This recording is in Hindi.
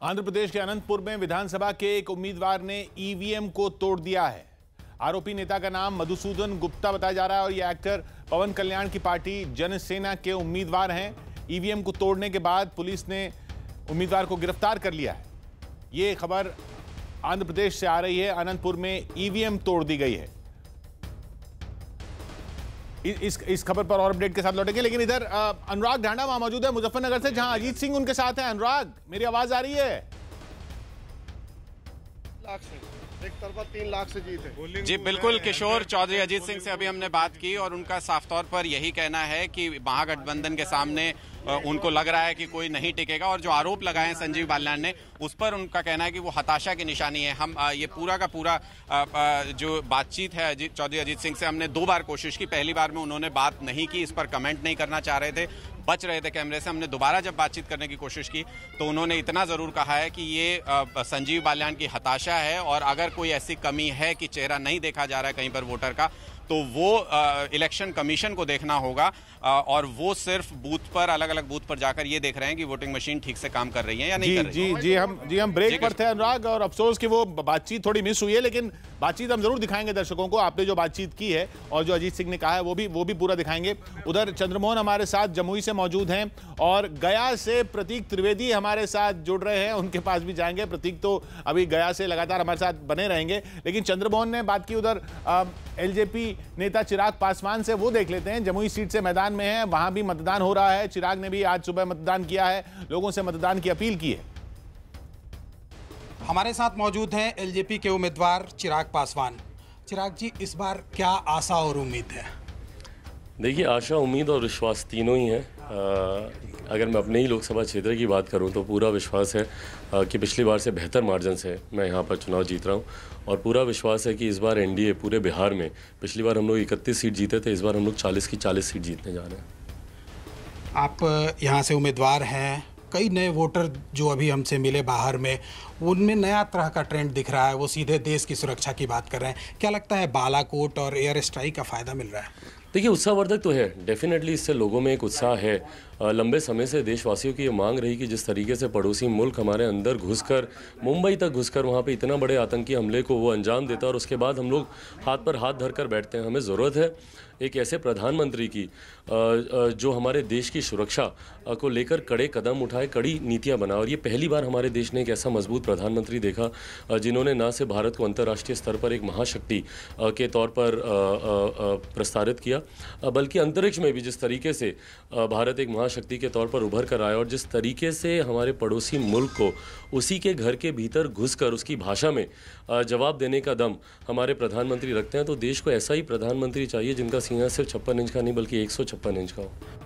आंध्र प्रदेश के अनंतपुर में विधानसभा के एक उम्मीदवार ने ईवीएम को तोड़ दिया है। आरोपी नेता का नाम मधुसूदन गुप्ता बताया जा रहा है और यह एक्टर पवन कल्याण की पार्टी जनसेना के उम्मीदवार हैं। ईवीएम को तोड़ने के बाद पुलिस ने उम्मीदवार को गिरफ्तार कर लिया है। ये खबर आंध्र प्रदेश से आ रही है। अनंतपुर में ईवीएम तोड़ दी गई है। इस खबर पर और अपडेट के साथ लौटेंगे, लेकिन इधर अनुराग ढांडा वहां मौजूद है मुजफ्फरनगर से, जहां अजीत सिंह उनके साथ है। अनुराग, मेरी आवाज आ रही है? लाख से एक तरफा 3 लाख से जीत है। जी बिल्कुल किशोर चौधरी, अजीत सिंह से अभी हमने बात की और उनका साफ तौर पर यही कहना है कि महागठबंधन के सामने उनको लग रहा है कि कोई नहीं टिकेगा और जो आरोप लगाए हैं संजीव बालियान ने, उस पर उनका कहना है कि वो हताशा की निशानी है। हम ये पूरा का पूरा जो बातचीत है चौधरी अजीत सिंह से हमने 2 बार कोशिश की। पहली बार में उन्होंने बात नहीं की, इस पर कमेंट नहीं करना चाह रहे थे, बच रहे थे कैमरे से। हमने दोबारा जब बातचीत करने की कोशिश की तो उन्होंने इतना ज़रूर कहा है कि ये संजीव बालियान की हताशा है और अगर कोई ऐसी कमी है कि चेहरा नहीं देखा जा रहा है कहीं पर वोटर का, तो वो इलेक्शन कमीशन को देखना होगा और वो सिर्फ बूथ पर, अलग अलग बूथ पर जाकर ये देख रहे हैं कि वोटिंग मशीन ठीक से काम कर रही है या नहीं कर रही है। जी हम ब्रेक पर थे अनुराग, और अफसोस कि वो बातचीत थोड़ी मिस हुई है, लेकिन बातचीत हम जरूर दिखाएंगे दर्शकों को। आपने जो बातचीत की है और जो अजीत सिंह ने कहा है वो भी पूरा दिखाएंगे। उधर चंद्रमोहन हमारे साथ जमुई से मौजूद हैं और गया से प्रतीक त्रिवेदी हमारे साथ जुड़ रहे हैं, उनके पास भी जाएंगे। प्रतीक तो अभी गया से लगातार हमारे साथ बने रहेंगे, लेकिन चंद्रमोहन ने बात की उधर एलजेपी नेता चिराग पासवान से, वो देख लेते हैं। जमुई सीट से मैदान में है, वहां भी मतदान हो रहा है। चिराग ने भी आज सुबह मतदान किया है, लोगों से मतदान की अपील की है। हमारे साथ मौजूद हैं एलजेपी के उम्मीदवार चिराग पासवान। चिराग जी, इस बार क्या आशा और उम्मीद है? देखिए, आशा, उम्मीद और विश्वास तीनों ही हैं। अगर मैं अपने ही लोकसभा क्षेत्र की बात करूं तो पूरा विश्वास है कि पिछली बार से बेहतर मार्जिन से मैं यहां पर चुनाव जीत रहा हूं और पूरा विश्वास है कि इस बार एनडीए पूरे बिहार में, पिछली बार हम लोग 31 सीट जीते थे, इस बार हम लोग 40 की 40 सीट जीतने जा रहे हैं। आप यहां से उम्मीदवार हैं, कई नए वोटर जो अभी हमसे मिले बाहर में, उनमें नया तरह का ट्रेंड दिख रहा है, वो सीधे देश की सुरक्षा की बात कर रहे हैं। क्या लगता है बालाकोट और एयर स्ट्राइक का फ़ायदा मिल रहा है? देखिए, उत्साहवर्धक तो है, डेफिनेटली इससे लोगों में एक उत्साह है। लंबे समय से देशवासियों की ये मांग रही कि जिस तरीके से पड़ोसी मुल्क हमारे अंदर घुसकर, मुंबई तक घुसकर वहाँ पे इतना बड़े आतंकी हमले को वो अंजाम देता है और उसके बाद हम लोग हाथ पर हाथ धरकर बैठते हैं। हमें ज़रूरत है एक ऐसे प्रधानमंत्री की जो हमारे देश की सुरक्षा को लेकर कड़े कदम उठाए, कड़ी नीतियाँ बनाए। और ये पहली बार हमारे देश ने एक ऐसा मजबूत प्रधानमंत्री देखा जिन्होंने न सिर्फ भारत को अंतर्राष्ट्रीय स्तर पर एक महाशक्ति के तौर पर प्रस्तावित किया, बल्कि अंतरिक्ष में भी जिस तरीके से भारत एक महाशक्ति के तौर पर उभर कर आया और जिस तरीके से हमारे पड़ोसी मुल्क को उसी के घर के भीतर घुसकर उसकी भाषा में जवाब देने का दम हमारे प्रधानमंत्री रखते हैं। तो देश को ऐसा ही प्रधानमंत्री चाहिए जिनका सीना सिर्फ 56 इंच का नहीं बल्कि 156 इंच का हो।